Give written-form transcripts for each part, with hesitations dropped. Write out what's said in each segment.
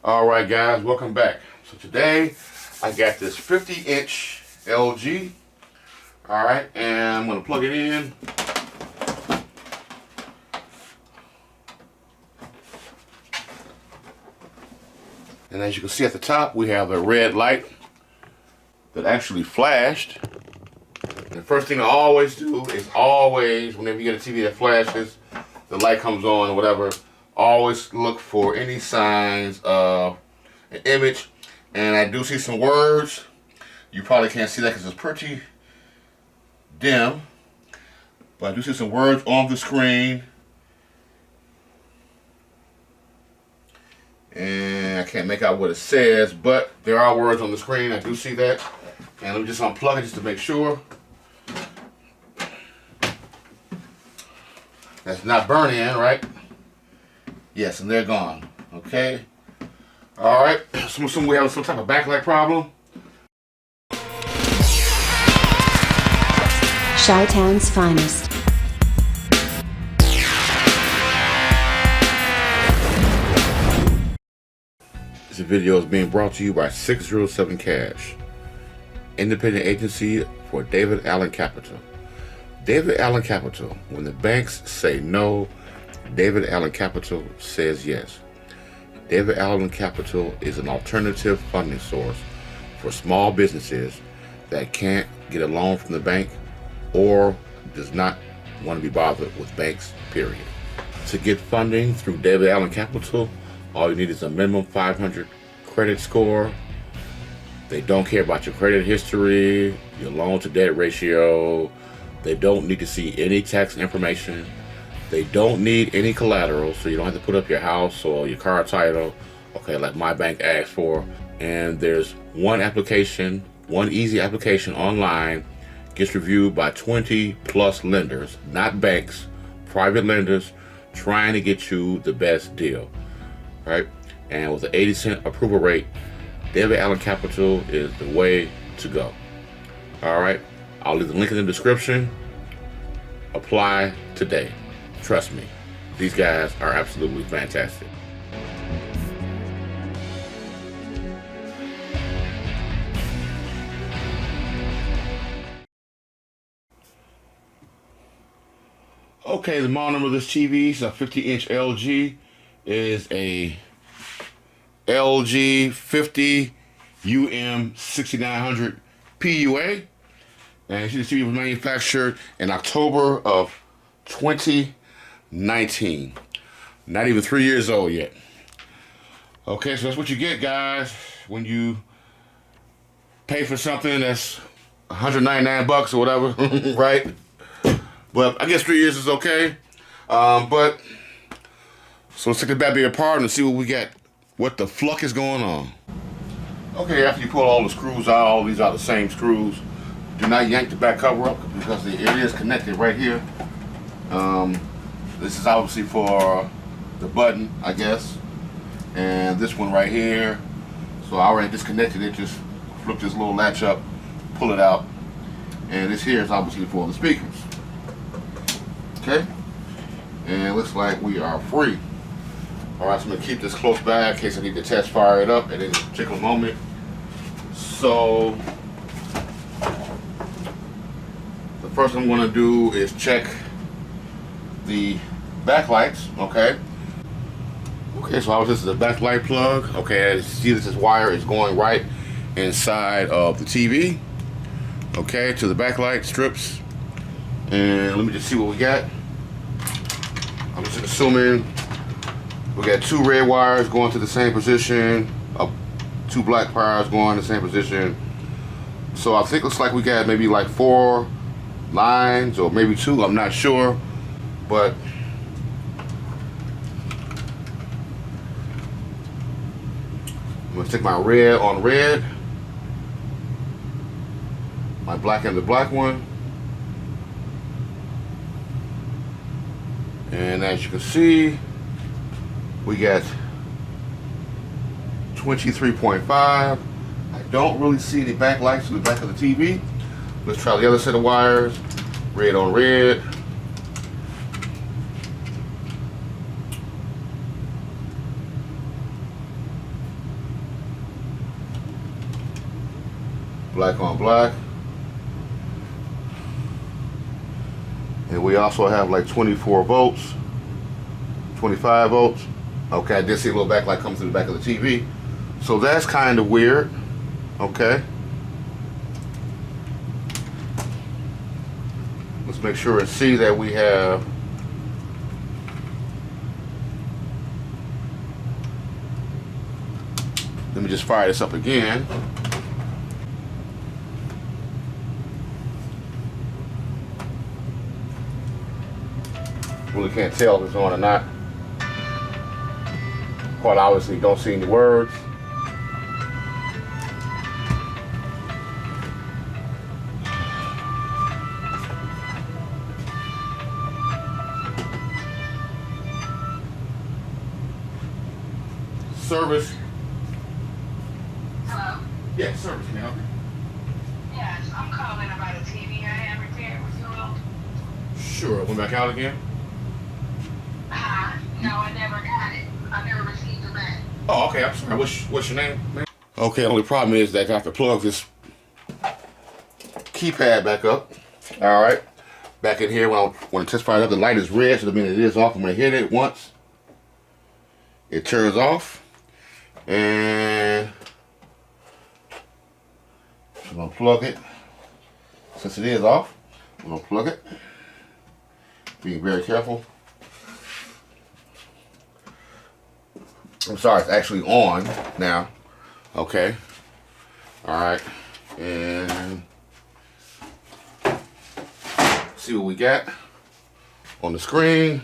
Alright guys, welcome back. So today I got this 50-inch LG. Alright, and I'm going to plug it in. And as you can see at the top, we have a red light that actually flashed. And the first thing I always do is whenever you get a TV that flashes, the light comes on or whatever, always look for any signs of an image. And I do see some words. You probably can't see that because it's pretty dim, but I do see some words on the screen. And I can't make out what it says, but there are words on the screen. I do see that. And let me just unplug it just to make sure. That's not burning, right? Yes, and they're gone. Okay. All right. So we have some type of backlight problem. Chi-Town's finest. This video is being brought to you by 607 Cash, independent agency for David Allen Capital. David Allen Capital. When the banks say no, David Allen Capital says yes. David Allen Capital is an alternative funding source for small businesses that can't get a loan from the bank or does not want to be bothered with banks, period. To get funding through David Allen Capital, all you need is a minimum 500 credit score. They don't care about your credit history, your loan to debt ratio. They don't need to see any tax information. They don't need any collateral, so you don't have to put up your house or your car title, okay, like my bank asks for. And there's one application, one easy application online, gets reviewed by 20 plus lenders, not banks, private lenders, trying to get you the best deal, right? And with an 80-cent approval rate, David Allen Capital is the way to go. All right, I'll leave the link in the description. Apply today. Trust me, these guys are absolutely fantastic. Okay, the model number of this TV is a 50-inch LG. Is a LG 50um6900 PUA. And this TV was manufactured in October of 2019. Not even 3 years old yet. Okay, so that's what you get, guys, when you pay for something that's $199 or whatever, right? But I guess 3 years is okay. So let's take the bad baby apart and see what we got. What the fuck is going on? Okay, after you pull all the screws out, all these are the same screws. Do not yank the back cover up because it is connected right here. This is obviously for the button, I guess. And this one right here. So I already disconnected it, just flip this little latch up, pull it out. And this here is obviously for the speakers. Okay? And it looks like we are free. Alright, so I'm going to keep this close by in case I need to test fire it up at any particular moment. So the first thing I'm going to do is check the backlights, okay? Okay, so this is the backlight plug. Okay, as you see, this wire is going right inside of the TV. Okay, to the backlight strips. And let me just see what we got. I'm just assuming we got two red wires going to the same position, two black wires going to the same position. So I think it looks like we got maybe like 4 lines or maybe 2, I'm not sure. But I'm gonna stick my red on red, my black and the black one. And as you can see, we got 23.5. I don't really see any backlights in the back of the TV. Let's try the other set of wires. Red on red. Black on black. And we also have like 24 volts, 25 volts. Okay, I did see a little backlight come through the back of the TV. So that's kind of weird. Okay. Let's make sure and see that we have let me just fire this up again. Really can't tell if it's on or not. Quite obviously don't see any words. Service. Hello? Yeah, service, can I help you? Yes, I'm calling about a TV I had repaired with you all. Sure, went back out again? No, I never got it. I never received it back. Oh, okay, I'm sorry. What's your name, man? Okay, only problem is that I have to plug this keypad back up. Alright. Back in here, when I test fire it up, the light is red, so that means it is off. I'm going to hit it once. It turns off. And I'm going to plug it. Since it is off, I'm going to plug it. Being very careful. I'm sorry, it's actually on now. Okay. Alright. And see what we got on the screen.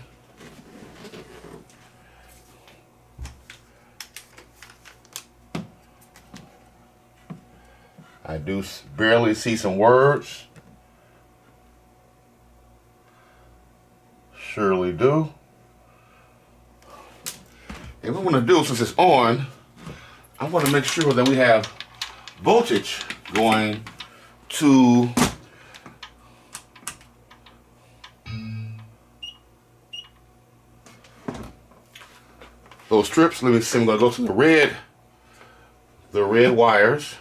I do barely see some words. Surely do. And what I'm going to do, since it's on, I want to make sure that we have voltage going to those strips. Let me see, I'm going to go to the red wires,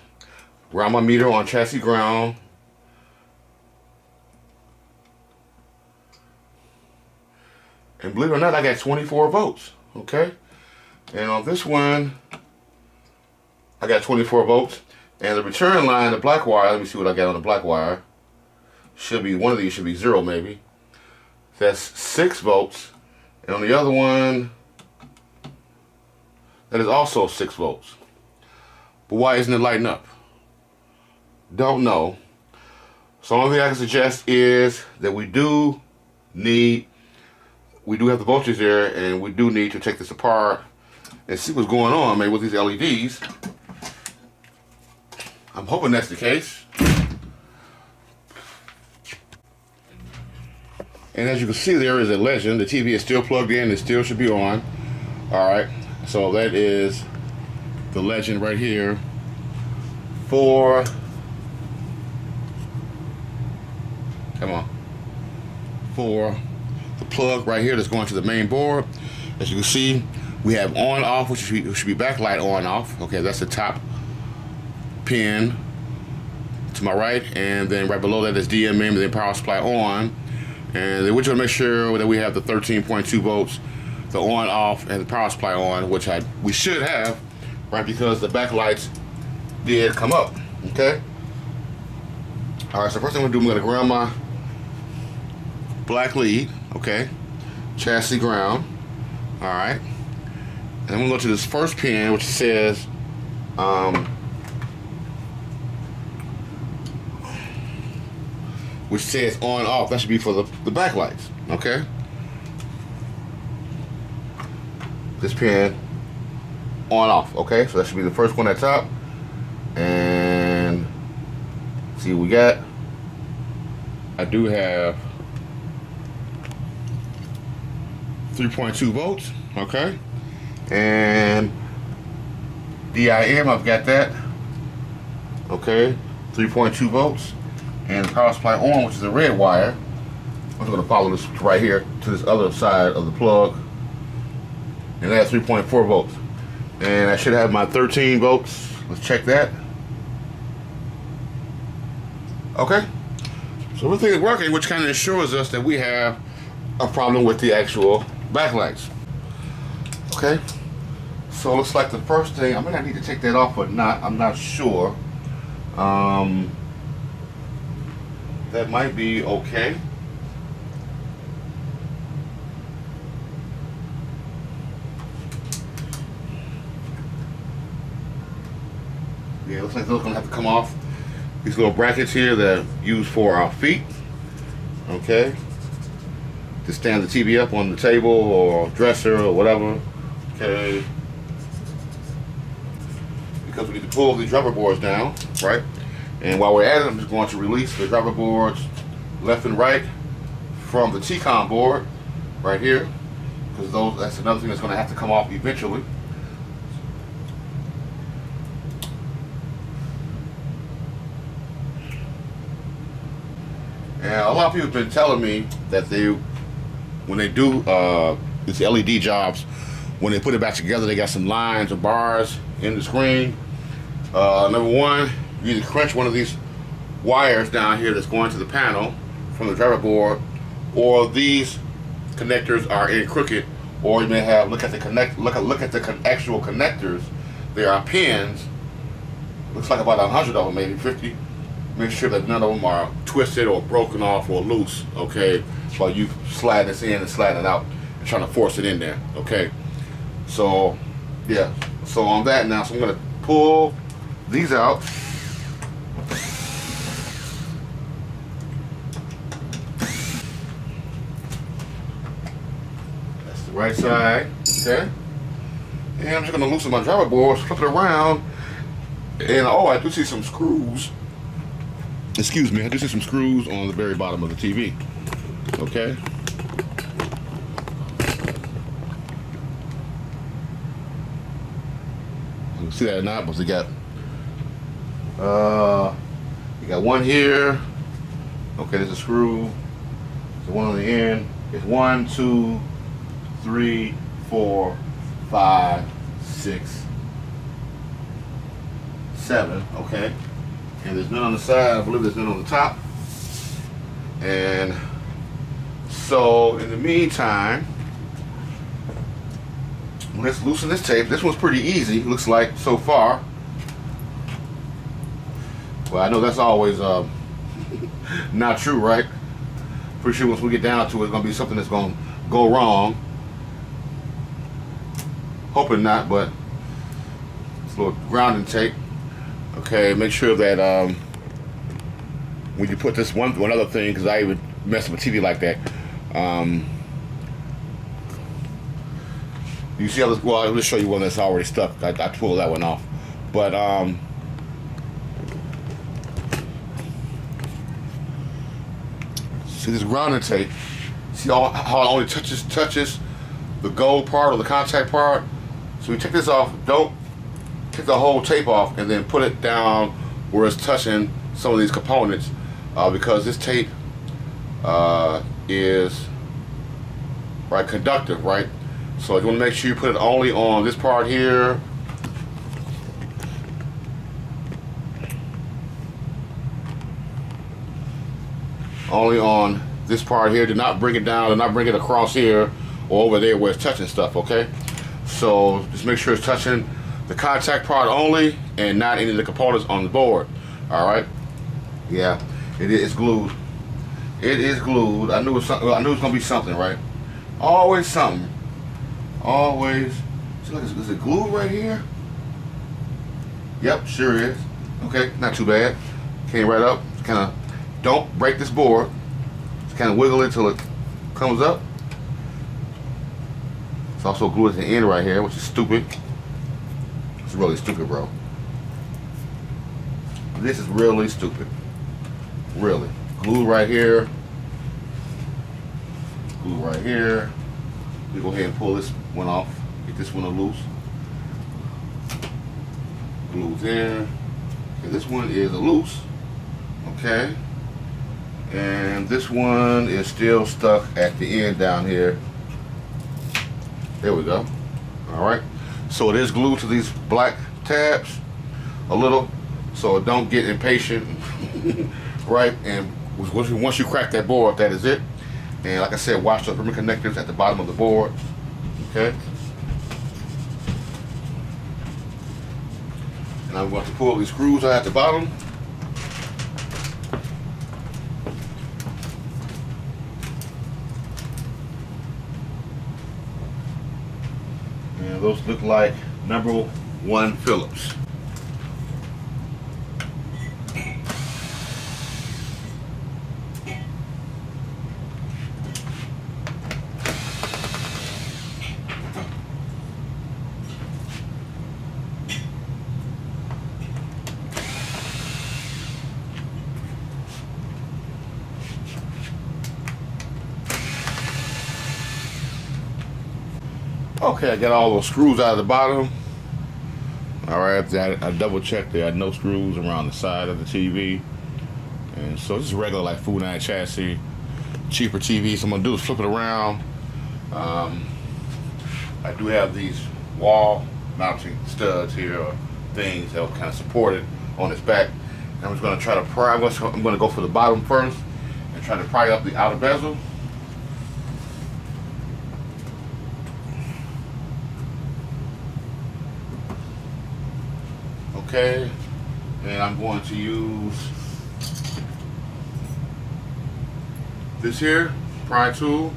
ground my meter on chassis ground. And believe it or not, I got 24 volts, okay? And on this one, I got 24 volts. And the return line, the black wire, let me see what I got on the black wire. Should be, one of these should be 0 maybe. That's 6 volts. And on the other one, that is also 6 volts. But why isn't it lighting up? Don't know. So the only thing I can suggest is that we do have the voltage there, and we do need to take this apart and see what's going on, maybe with these LEDs. I'm hoping that's the case. And as you can see, there is a legend. The TV is still plugged in. It still should be on. All right. So that is the legend right here for, for the plug right here that's going to the main board. As you can see, we have on off, which should be backlight on off. Okay, that's the top pin to my right, and then right below that is DMM, and then power supply on. And then we just want to make sure that we have the 13.2 volts, the on off, and the power supply on, which we should have, right, because the backlights did come up. Okay. All right. So first thing I'm gonna do, I'm gonna ground my black lead. Okay. Chassis ground. All right. And I'm gonna go to this first pin, which says on off. That should be for the backlights. Okay. This pin on off. Okay, so that should be the first one at top. And see what we got. I do have 3.2 volts. Okay. And DIM, I've got that. Okay, 3.2 volts. And the power supply on, which is a red wire. I'm just going to follow this right here to this other side of the plug. And that's 3.4 volts. And I should have my 13 volts. Let's check that. Okay, so everything is working, which kind of assures us that we have a problem with the actual backlights. Okay, so it looks like the first thing, I might need to take that off or not, I'm not sure. That might be okay. Yeah, it looks like those are gonna have to come off. These little brackets here that are used for our feet. Okay. To stand the TV up on the table or dresser or whatever. Okay. Because we need to pull these rubber boards down, right? And while we're at it, I'm just going to release the rubber boards left and right from the T-con board right here. Because that's another thing that's going to have to come off eventually. And a lot of people have been telling me that when they do these LED jobs, when they put it back together, they got some lines or bars in the screen. Number one, you either crunch one of these wires down here that's going to the panel from the driver board, or these connectors are in crooked, or you may have look at the actual connectors. There are pins. Looks like about 100 of them, maybe 50. Make sure that none of them are twisted or broken off or loose. Okay, while you slide this in and slide it out and trying to force it in there. Okay, so yeah. So on that now, so I'm gonna pull these out. That's the right side, okay? And I'm just gonna loosen my driver board, flip it around, and oh, I do see some screws. Excuse me, I do see some screws on the very bottom of the TV, okay? You see that or not? But you got one here. Okay, there's a screw. There's one on the end. It's 1, 2, 3, 4, 5, 6, 7. Okay, and there's none on the side. I believe there's none on the top. And so, in the meantime, let's loosen this tape. This one's pretty easy, looks like, so far. Well, I know that's always not true, right? Pretty sure once we get down to it, it's going to be something that's going to go wrong. Hoping not, but it's a little grounding tape. Okay, make sure that when you put this one other thing, because I even mess with TV like that. You see how this, well, I'll just show you one that's already stuck. I pulled that one off. But, see this grounding tape? See how it only touches the gold part or the contact part? So you take this off, don't take the whole tape off and then put it down where it's touching some of these components, because this tape is conductive, right? So you want to make sure you put it only on this part here. Only on this part here. Do not bring it down, do not bring it across here or over there where it's touching stuff, okay? So just make sure it's touching the contact part only and not any of the components on the board. Alright? Yeah, it is glued. It is glued. I knew it was gonna be something, right? Always something. Always. See, look, is it glued right here? Yep, sure is. Okay, not too bad. Came right up. Kind of, don't break this board. Just kind of wiggle it until it comes up. It's also glued at the end right here, which is stupid. It's really stupid, bro. This is really stupid. Really. Glue right here. Glue right here. We go ahead and pull this one off. Get this one loose. Glue's in. Okay, this one is loose. Okay. And this one is still stuck at the end down here. There we go. Alright. So it is glued to these black tabs a little. So don't get impatient right? And once you crack that board, that is it. And like I said, watch those ribbon connectors at the bottom of the board. Okay. And I'm going to pull these screws out at the bottom. And those look like number 1 Phillips. Okay, I got all those screws out of the bottom. Alright, I double checked, there are no screws around the side of the TV. And so this is regular like Funan chassis, cheaper TV. So I'm gonna do is flip it around. I do have these wall mounting studs here, or things that will kind of support it on its back. And I'm just gonna try to pry. I'm gonna go for the bottom first and try to pry up the outer bezel. Okay, and I'm going to use this here pry tool.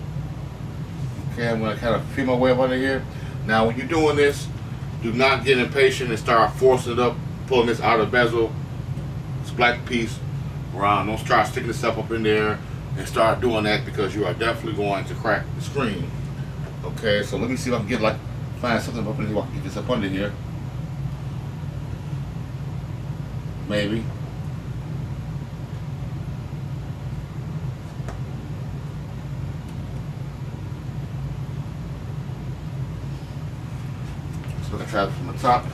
Okay, I'm going to kind of feel my way up under here. Now, when you're doing this, do not get impatient and start forcing it up, pulling this outer bezel, this black piece around. Don't start sticking this up in there and start doing that, because you are definitely going to crack the screen. Okay, so let me see if I can find something up in here. I can get this up under here. Maybe. So I'm going to try it from the top.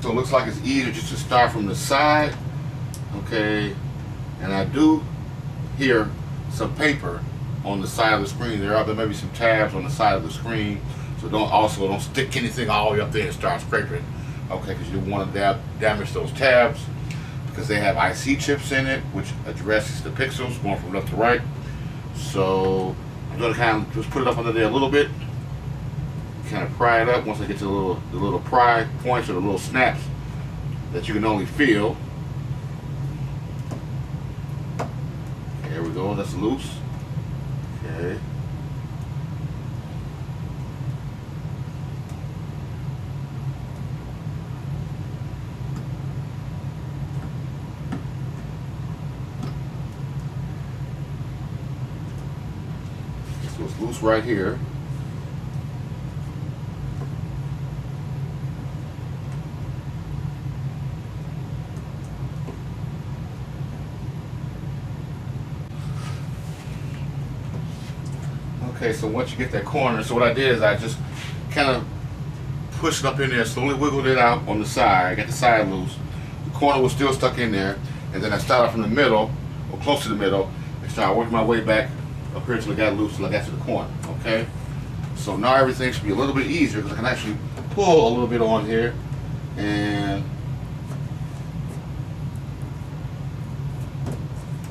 So it looks like it's easier just to start from the side. Okay, and I do hear some paper on the side of the screen. There may be some tabs on the side of the screen, so don't stick anything all the way up there and start scraping. Okay, because you don't want to damage those tabs, because they have IC chips in it, which addresses the pixels going from left to right. So I'm going to kind of just put it up under there a little bit, kind of pry it up. Once I get to the little pry points, or the little snaps that you can only feel. There we go. That's loose. Okay. So it's loose right here. Okay, so once you get that corner, so what I did is I just kind of pushed it up in there, slowly wiggled it out on the side, got the side loose. The corner was still stuck in there, and then I started from the middle, or close to the middle, and started working my way back up here until I got loose, till I got to the corner, okay? So now everything should be a little bit easier, because I can actually pull a little bit on here, and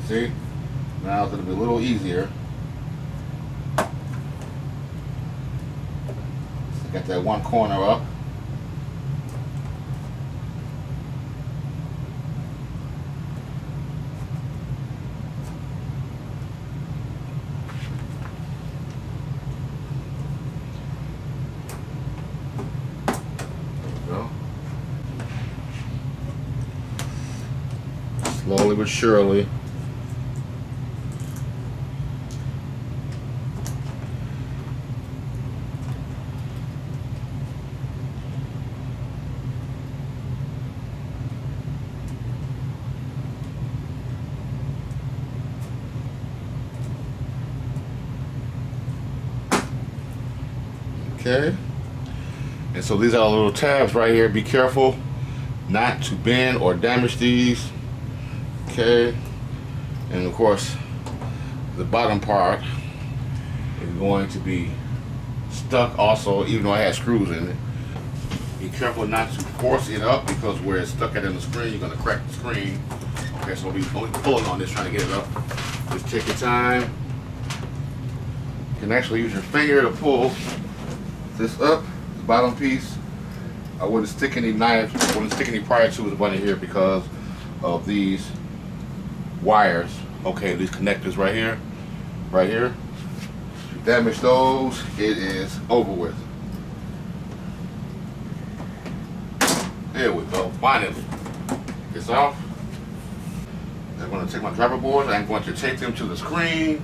see? Now it's going to be a little easier. Got that one corner up. There we go. Slowly but surely. Okay, and so these are little tabs right here. Be careful not to bend or damage these. Okay, and of course the bottom part is going to be stuck also, even though I had screws in it. Be careful not to force it up because where it's stuck at in the screen, you're gonna crack the screen. Okay, so we'll be pulling on this, trying to get it up. Just take your time. You can actually use your finger to pull this up, the bottom piece. I wouldn't stick any knives, I wouldn't stick any pry tools up under here because of these wires. Okay, these connectors right here. If you damage those, it is over with. There we go, finally. It's off. I'm going to take my driver boards, I'm going to tape them to the screen,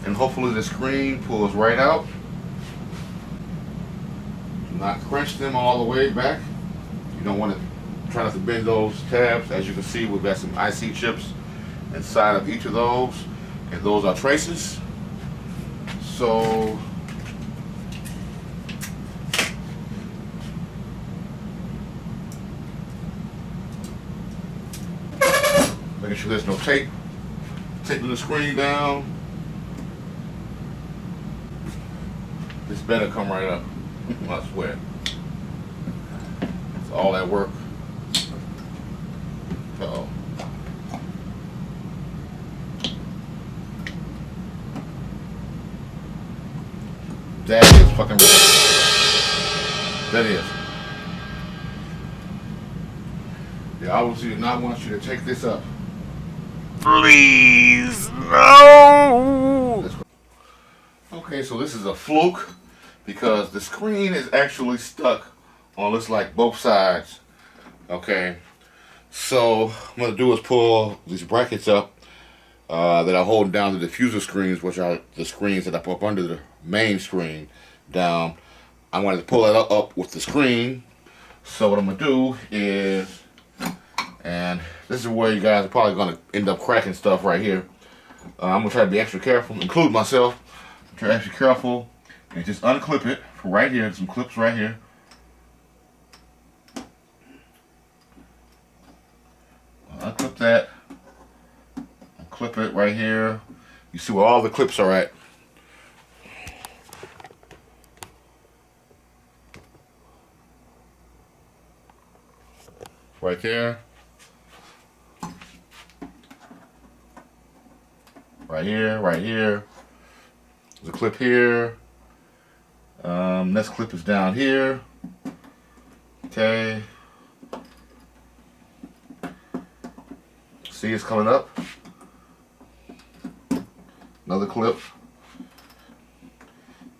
and hopefully the screen pulls right out. Do not crunch them all the way back. You don't want to try not to bend those tabs. As you can see, we've got some IC chips inside of each of those, and those are traces. So making sure there's no tape. Taping the screen down. This better come right up. I swear. It's all that work. Uh-oh. That is fucking ridiculous. That is. They obviously do not want you to take this up. Please, no! Okay, so this is a fluke because the screen is actually stuck on, looks like, both sides. Okay, so what I'm gonna do is pull these brackets up that are holding down the diffuser screens, which are the screens that I put up under the main screen down. I'm going to pull that up with the screen. So what I'm gonna do is, and this is where you guys are probably going to end up cracking stuff right here. I'm going to try to be extra careful, include myself. Try to be extra careful and just unclip it from right here. There's some clips right here. Unclip that. Unclip it right here. You see where all the clips are at. Right there. Right here, right here. There's a clip here. Next clip is down here. Okay. See, it's coming up. Another clip.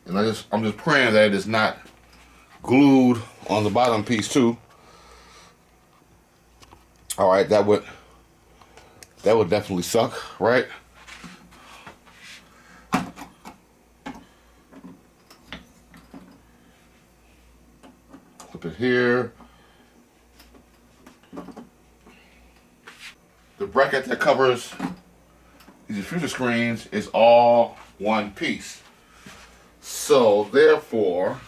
And I'm just praying that it is not glued on the bottom piece too. All right, that would definitely suck, right? Clip it here. The bracket that covers these diffuser screens is all one piece. So therefore,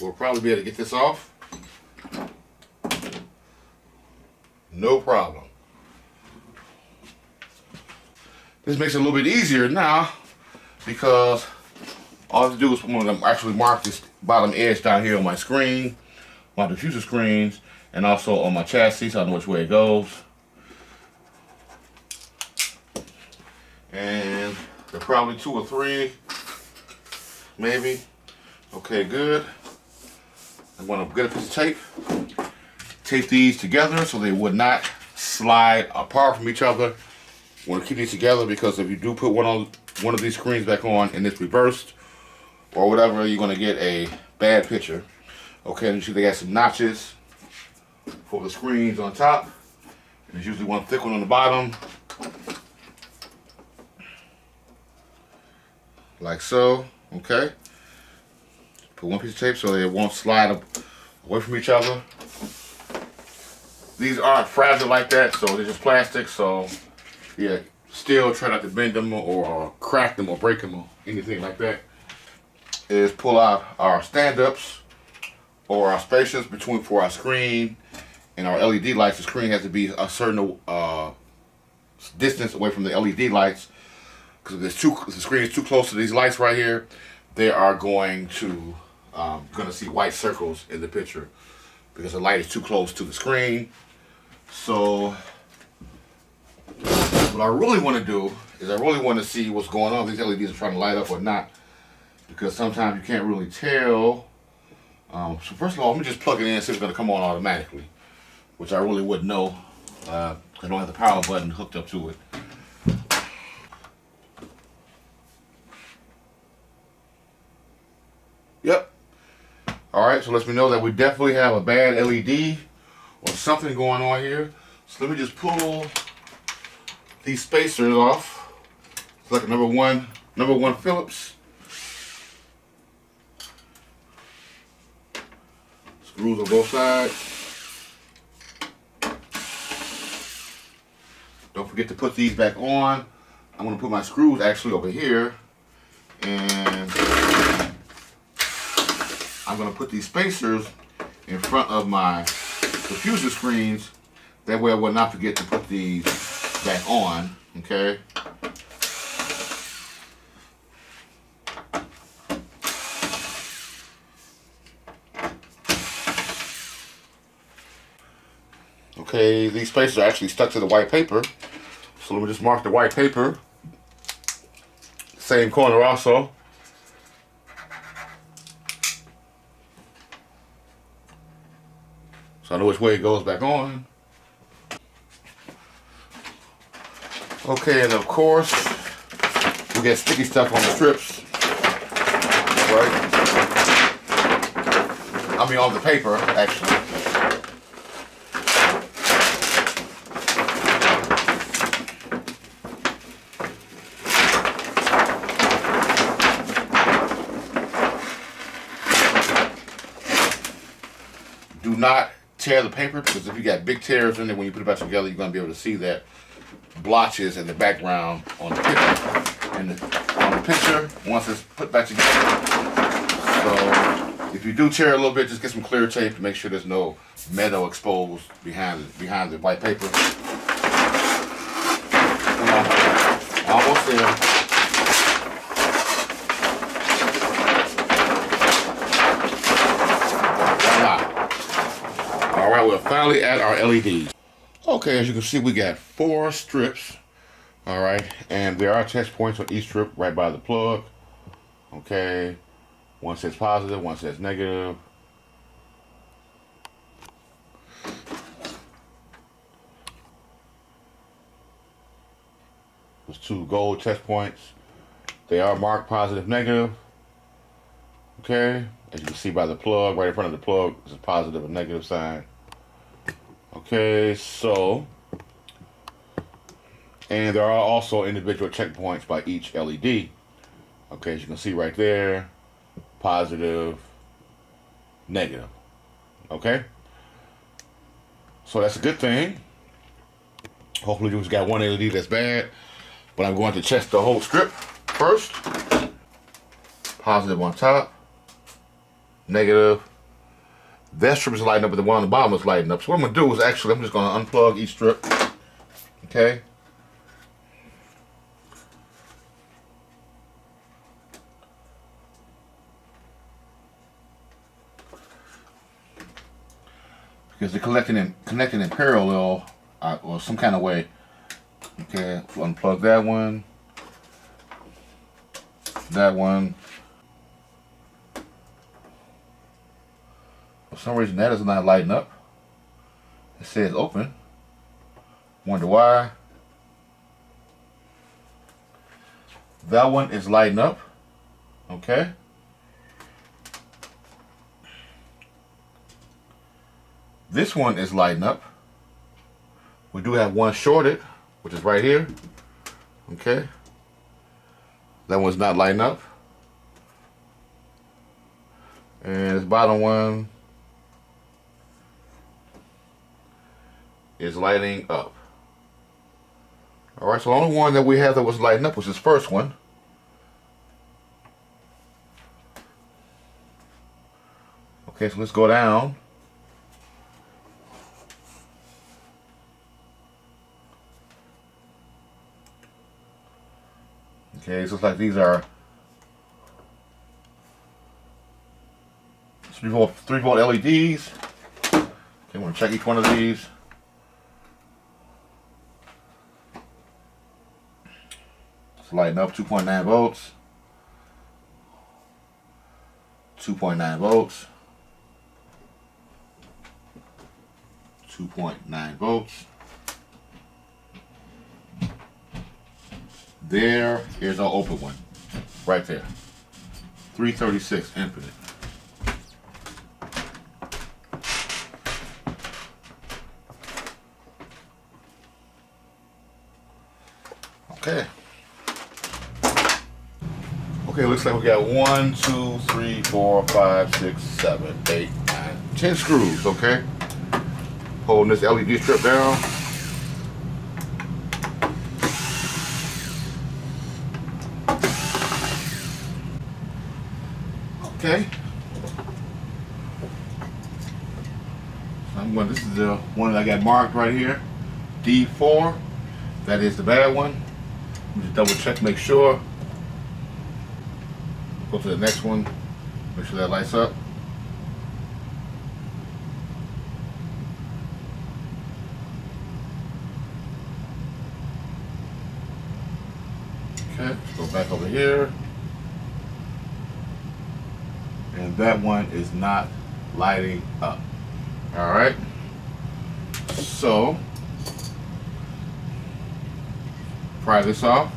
we'll probably be able to get this off. No problem. This makes it a little bit easier now because all I have to do is actually mark this bottom edge down here on my screen, my diffuser screens, and also on my chassis so I know which way it goes. And there are probably 2 or 3, maybe. Okay, good. I'm going to get a piece of tape, tape these together so they would not slide apart from each other. I want to keep these together because if you do put one of these screens back on and it's reversed or whatever, you're going to get a bad picture. Okay, and you see they got some notches for the screens on top. And there's usually one thick one on the bottom. Like so, okay. Put one piece of tape so they won't slide away from each other. These aren't fragile like that, so they're just plastic, so yeah, still try not to bend them or crack them or break them or anything like that. Is pull out our stand-ups or our spaces for our screen and our LED lights. The screen has to be a certain distance away from the LED lights, because if the screen is too close to these lights right here, they are going to see white circles in the picture because the light is too close to the screen. So what I really want to do is I really want to see what's going on. If these LEDs are trying to light up or not, because sometimes you can't really tell. So first of all, let me just plug it in and see if it's going to come on automatically, which I really wouldn't know because I don't have the power button hooked up to it. Yep. Alright, so lets me know that we definitely have a bad LED or something going on here. So let me just pull these spacers off. It's like a number one Phillips. Screws on both sides. Don't forget to put these back on. I'm going to put my screws actually over here, and I'm going to put these spacers in front of my diffuser screens. That way I will not forget to put these back on, okay? Okay, these spacers are actually stuck to the white paper. So let me just mark the white paper. Same corner also. So I know which way it goes back on. Okay, and of course, we get sticky stuff on the strips, right? I mean on the paper, actually. Do not tear the paper, because if you got big tears in it when you put it back together, you're going to be able to see that blotches in the background on the picture. And on the picture, once it's put back together. So if you do tear a little bit, just get some clear tape to make sure there's no metal exposed behind the white paper. Come on, almost there. Alright, we're finally at our LEDs. Okay, as you can see, we got 4 strips. Alright, and there are test points on each strip right by the plug. Okay, one says positive, one says negative. There's 2 gold test points. They are marked positive, negative. Okay, as you can see by the plug, right in front of the plug, is a positive and negative sign. Okay, so, and there are also individual checkpoints by each LED. Okay, as you can see right there, positive, negative. Okay, so that's a good thing. Hopefully you just got one LED that's bad, but I'm going to test the whole strip first. Positive on top, negative. That strip is lighting up, but the one on the bottom is lighting up. So what I'm going to do is actually, I'm just going to unplug each strip. Okay. Because they're connecting in parallel or some kind of way. Okay, unplug that one. That one. For some reason that is not lighting up. It says open. Wonder why. That one is lighting up. Okay. This one is lighting up. We do have one shorted, which is right here. Okay. That one's not lighting up. And this bottom one is lighting up. Alright, so the only one that we have that was lighting up was this first one. Okay, so let's go down. Okay, so it's like these are 3-volt LEDs. Okay, I'm going to check each one of these. It's lighting up 2.9 volts. 2.9 volts. 2.9 volts. There is our open one. Right there. 336 infinite. Okay. Okay, looks like we got 1, 2, 3, 4, 5, 6, 7, 8, 9, 10 screws, okay? Holding this LED strip down. Okay. So this is the one that I got marked right here. D4. That is the bad one. Let me just double check, make sure. Go to the next one. Make sure that lights up. Okay, let's go back over here. And that one is not lighting up. Alright. So, pry this off.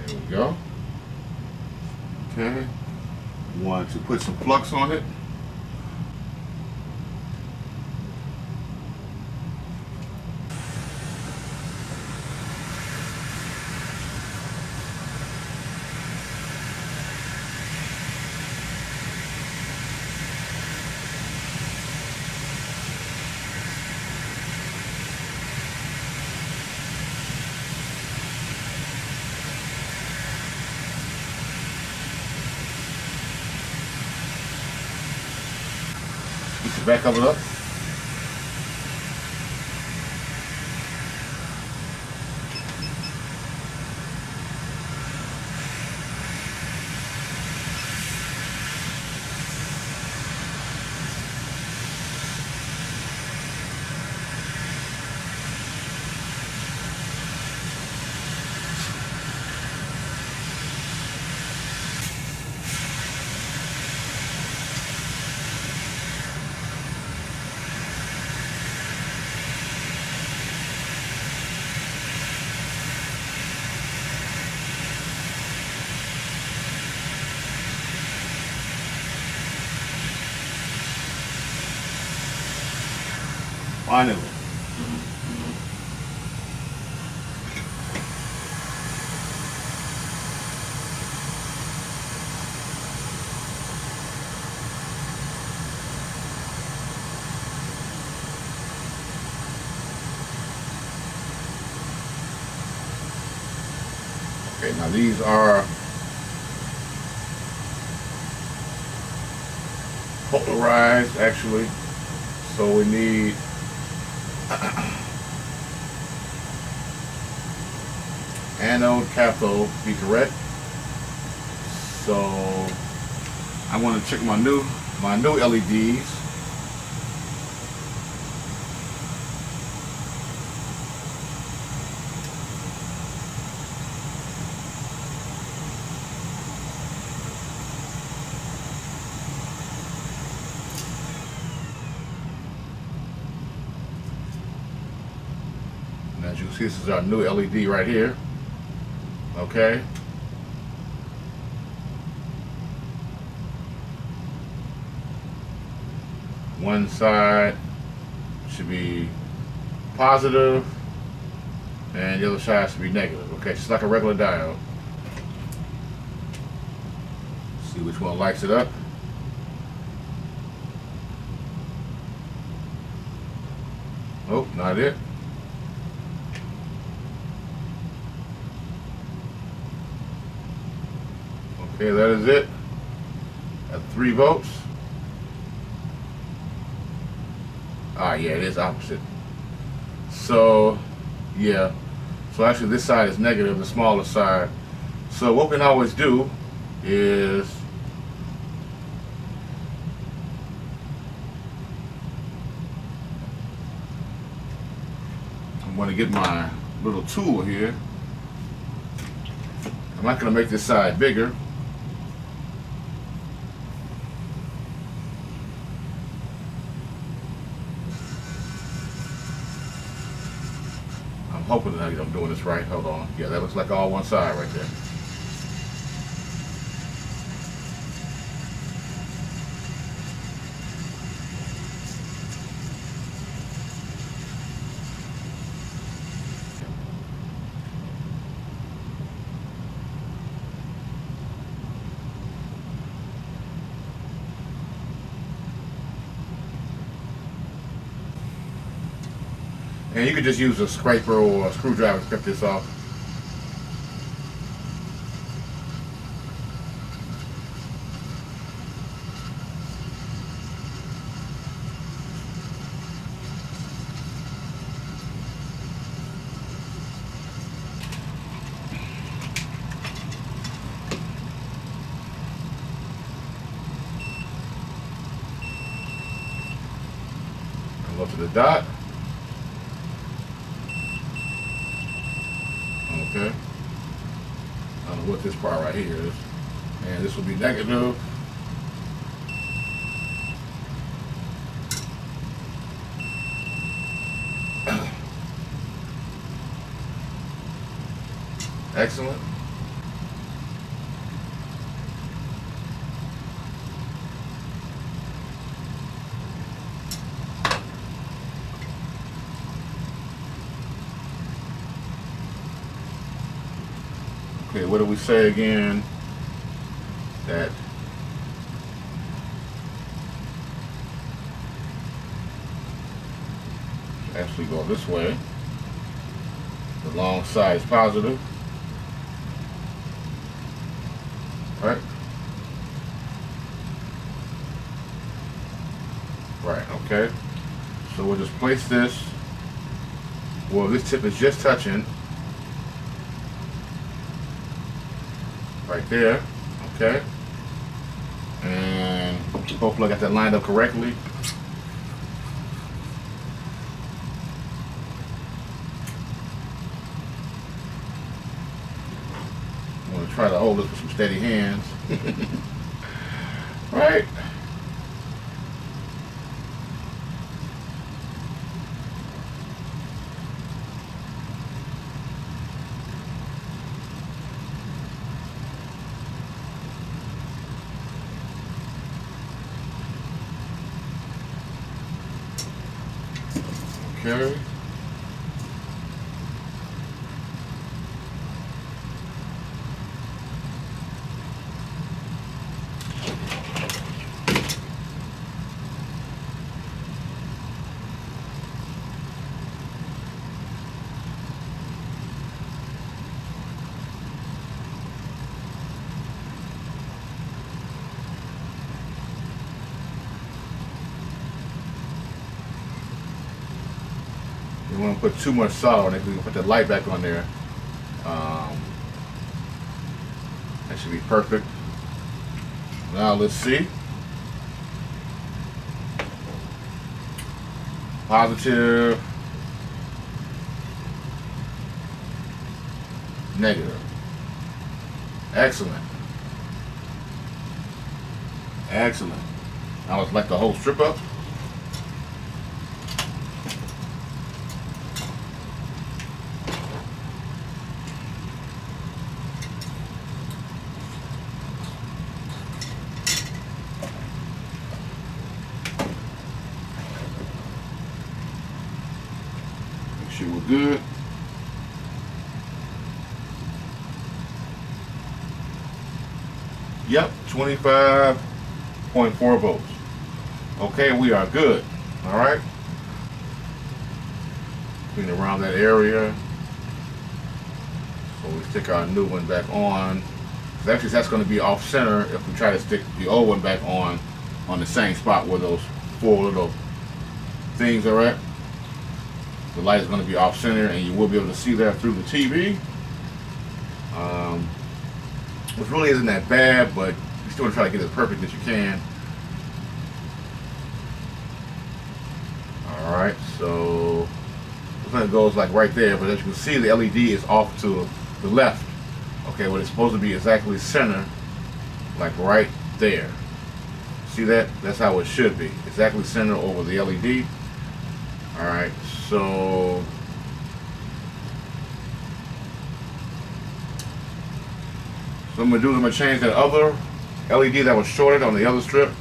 There we go. Okay. Want to put some flux on it. Back of it up. Finally. Okay, now these are polarized actually, so we need anode, cathode to be correct. So I want to check my new LEDs. As you can see, this is our new LED right here. Okay. One side should be positive and the other side should be negative. Okay, just like a regular diode. See which one lights it up. Oh, not it. Okay, that is it. At 3 volts. Ah, yeah, it is opposite. So, yeah. So actually this side is negative, the smaller side. So what we can always do is I'm going to get my little tool here. I'm not going to make this side bigger. I'm hoping that I'm doing this right. Hold on. Yeah, that looks like all one side right there. And you could just use a scraper or a screwdriver to strip this off. Go to the dot. Okay. I don't know what this part right here is. And this will be negative. Excellent. Okay, what do we say again? That actually go this way. The long side is positive. Right? Right, okay. So we'll just place this. Well, this tip is just touching. Right there, okay, and hopefully I got that lined up correctly. I'm going to try to hold this with some steady hands. Right. Okay. You want to put too much solder on it. We can put the light back on there. That should be perfect. Now let's see. Positive. Negative. Excellent. Excellent. Now let's light the whole strip up. Make sure we're good. Yep, 25.4 volts. Okay, we are good. All right. Clean around that area. So we stick our new one back on. Actually, that's going to be off center if we try to stick the old one back on the same spot where those 4 little things are at. The light is going to be off center, and you will be able to see that through the TV. Which really isn't that bad, but you still want to try to get it perfect as you can. Alright, so it goes like right there, but as you can see, the LED is off to the left. Okay, what it's supposed to be exactly center, like right there. See that? That's how it should be. Exactly center over the LED. Alright, so what I'm going to do is I'm going to change that other LED that was shorted on the other strip,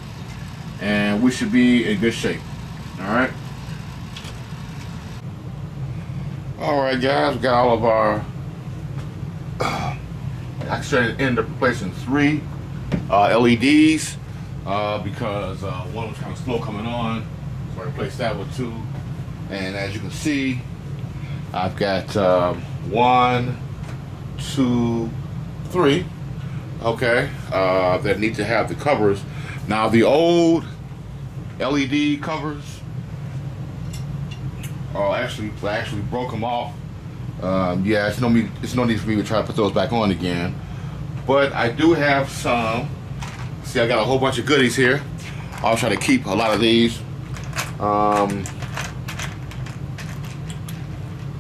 and we should be in good shape. Alright? Alright guys, we got all of our I started end up replacing 3 LEDs because one was kind of slow coming on, so I replaced that with 2. And as you can see, I've got 1, 2, 3. Okay, that need to have the covers. Now the old LED covers, I actually broke them off. Yeah, it's no need for me to try to put those back on again. But I do have some. See, I got a whole bunch of goodies here. I'll try to keep a lot of these. I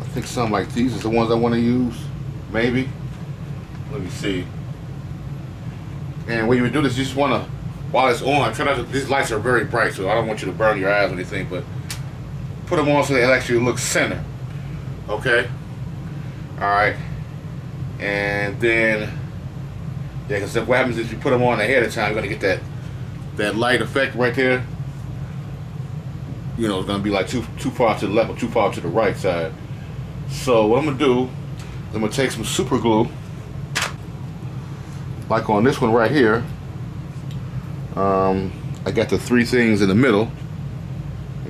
think some like these is the ones I want to use. Maybe. Let me see. And when you do this, you just want to, while it's on, try not to, these lights are very bright, so I don't want you to burn your eyes or anything, but put them on so they actually look center. Okay? Alright. And then, yeah, because what happens is you put them on ahead of time, you're going to get that light effect right there. You know, it's going to be like too far to the left or too far to the right side. So what I'm going to do is I'm going to take some super glue, like on this one right here. I got the 3 things in the middle.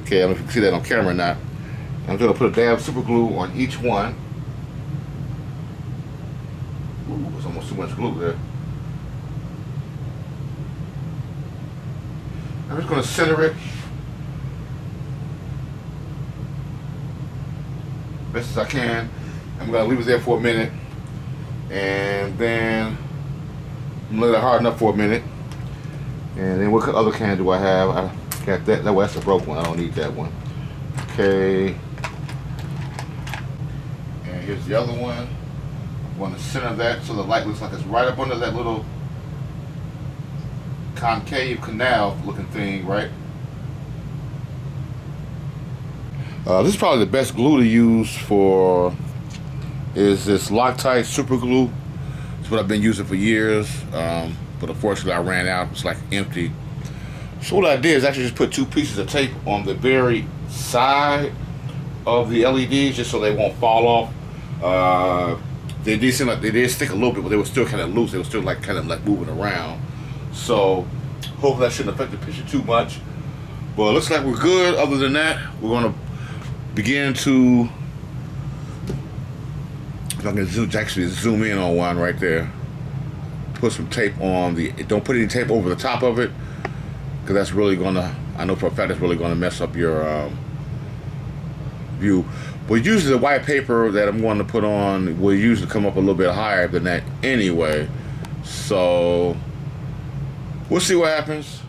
Okay, I don't know if you can see that on camera or not. I'm going to put a dab of super glue on each one. Ooh, there's almost too much glue there. I'm just going to center it best as I can. I'm going to leave it there for a minute, and then I'm going to let it harden up for a minute. And then what other can do I have? I got that. That's a broke one. I don't need that one. Okay. And here's the other one. I'm going to center that so the light looks like it's right up under that little concave canal looking thing, right? This is probably the best glue to use for is this Loctite super glue. It's what I've been using for years, but unfortunately I ran out. It's like empty. So what I did is actually just put 2 pieces of tape on the very side of the LEDs just so they won't fall off. They did seem like they did stick a little bit, but they were still kind of loose. They were still like kind of like moving around. So hopefully that shouldn't affect the picture too much. But it looks like we're good. Other than that, we're gonna begin to, if I can actually zoom in on one right there. Put some tape on the, don't put any tape over the top of it, because that's really gonna, I know for a fact it's really gonna mess up your view. But usually the white paper that I'm going to put on will usually come up a little bit higher than that anyway. So we'll see what happens.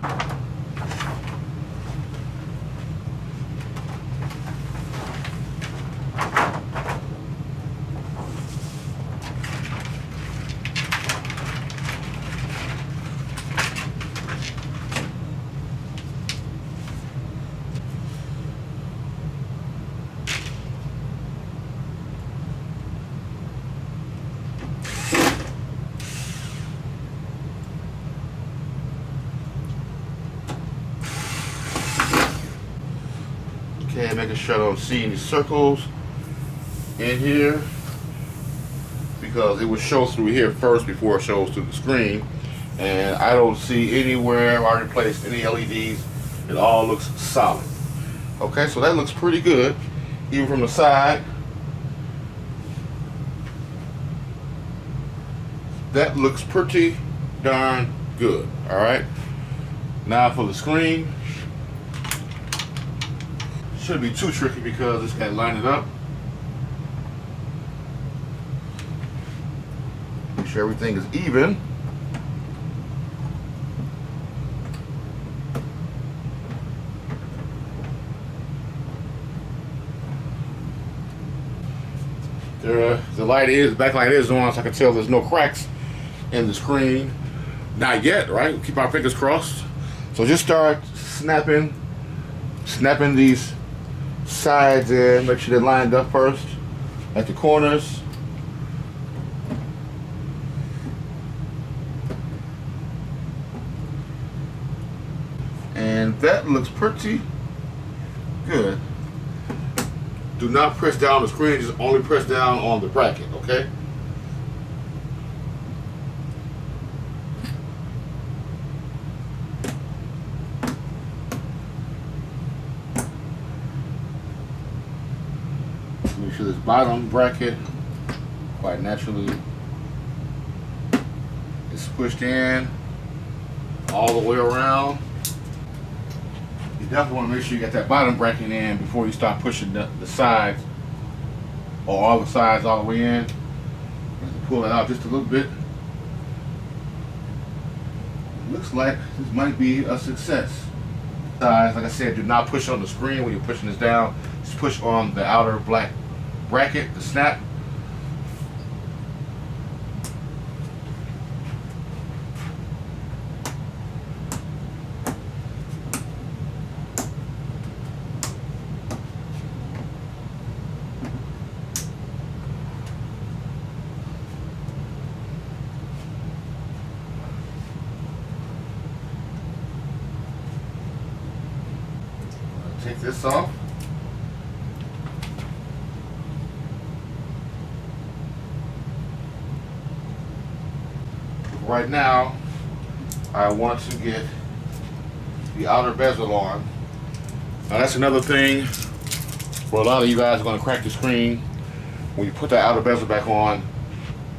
Okay, making sure I don't see any circles in here, because it would show through here first before it shows through the screen, and I don't see anywhere I replaced any LEDs. It all looks solid. Okay, so that looks pretty good, even from the side. that looks pretty darn good. All right. Now for the screen. Shouldn't be too tricky because it's got to line it up. Make sure everything is even. The light is, the backlight is on, so I can tell there's no cracks in the screen. Not yet, right? Keep our fingers crossed. So just start snapping these sides in. Make sure they're lined up first at the corners. And that looks pretty good. Do not press down on the screen, just only press down on the bracket, okay? Make sure this bottom bracket quite naturally is pushed in all the way around. You definitely want to make sure you get that bottom bracket in before you start pushing the sides, or all the sides all the way in. Pull it out just a little bit. Looks like this might be a success. Sides, like I said, do not push on the screen when you're pushing this down. Just push on the outer black bracket, the snap. Take this off. Right now, I want to get the outer bezel on. Now that's another thing for a lot of you guys are going to crack the screen. When you put that outer bezel back on,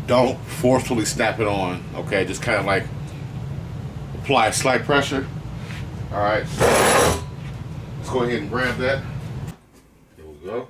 don't forcefully snap it on, okay? Just kind of like apply slight pressure. All right, so let's go ahead and grab that. There we go.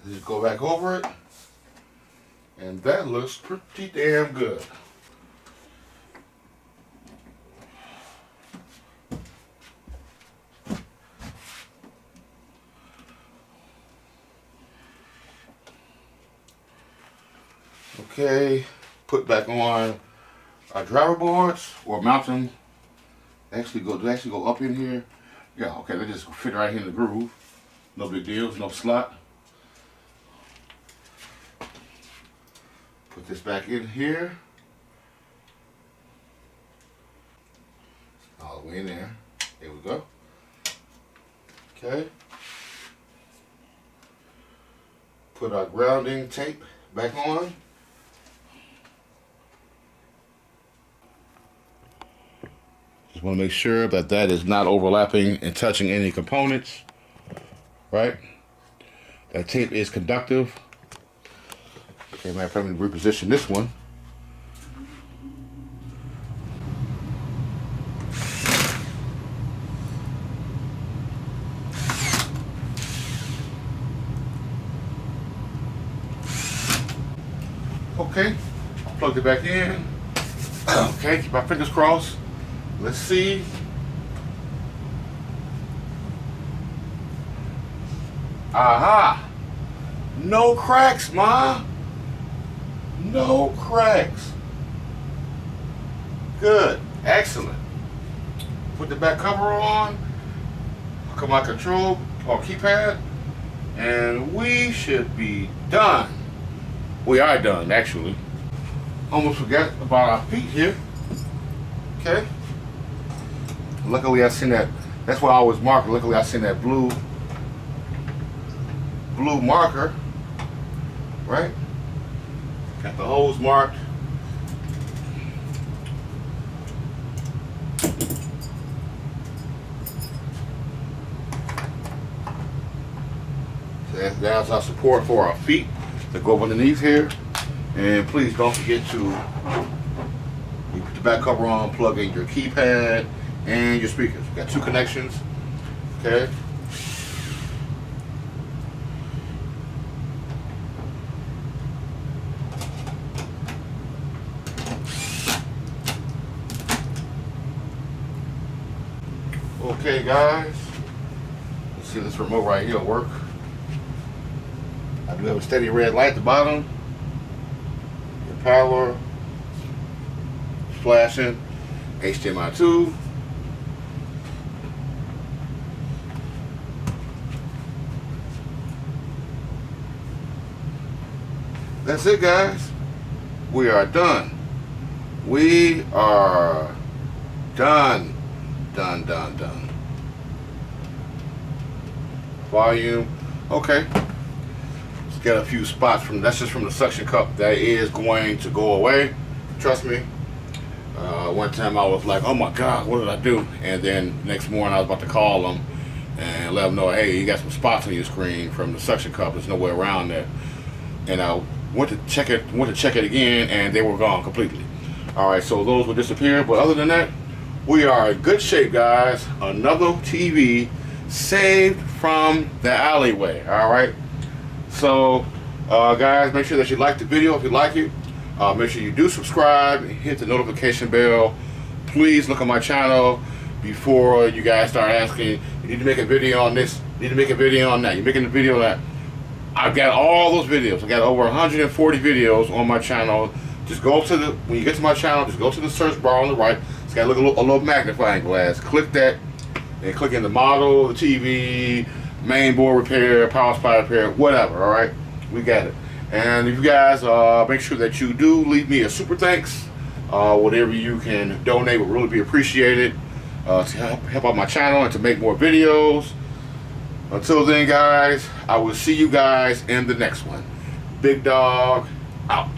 Just go back over it, and that looks pretty damn good. Okay, put back on our driver boards, or mount them. They actually go up in here. Yeah, okay, they just fit right here in the groove. No big deal, no slot. Put this back in here. All the way in there. There we go. Okay. Put our grounding tape back on. Just want to make sure that that is not overlapping and touching any components, right? That tape is conductive. Okay, matter of fact, I'm going to reposition this one. Okay, plugged it back in. Okay, keep my fingers crossed. Let's see. Aha! No cracks, Ma. No cracks. Good. Excellent. Put the back cover on. Hook up my control or keypad. And we should be done. We are done, actually. Almost forgot about our feet here. Okay. Luckily I seen that. That's why I always mark it. Luckily I seen that blue blue marker, right? Got the holes marked. So that's our support for our feet that go underneath here. And please don't forget to, you put the back cover on, plug in your keypad and your speakers. Got 2 connections, okay? Okay guys, let's see if this remote right here will work. I do have a steady red light at the bottom. Your power, flashing, HDMI 2. That's it guys. We are done. We are done. Done. Volume, okay. Let's get a few spots from, that's just from the suction cup. That is going to go away, trust me. One time I was like, oh my God, what did I do? And then next morning I was about to call them and let them know, hey, you got some spots on your screen from the suction cup. There's no way around that. And I went to check it again, and they were gone completely. All right, so those will disappear. But other than that, we are in good shape, guys. Another TV saved from the alleyway. All right. So, guys, make sure that you like the video if you like it. Make sure you do subscribe, hit the notification bell. Please look at my channel before you guys start asking, you need to make a video on this, you need to make a video on that. You're making a video on that. I've got all those videos. I got over 140 videos on my channel. Just go to the, when you get to my channel, just go to the search bar on the right. It's got a little magnifying glass. Click that and click in the model, the TV, main board repair, power supply repair, whatever, all right? We got it. And if you guys make sure that you do leave me a super thanks. Whatever you can donate would really be appreciated to help out my channel and to make more videos. Until then, guys, I will see you guys in the next one. Big Dog out.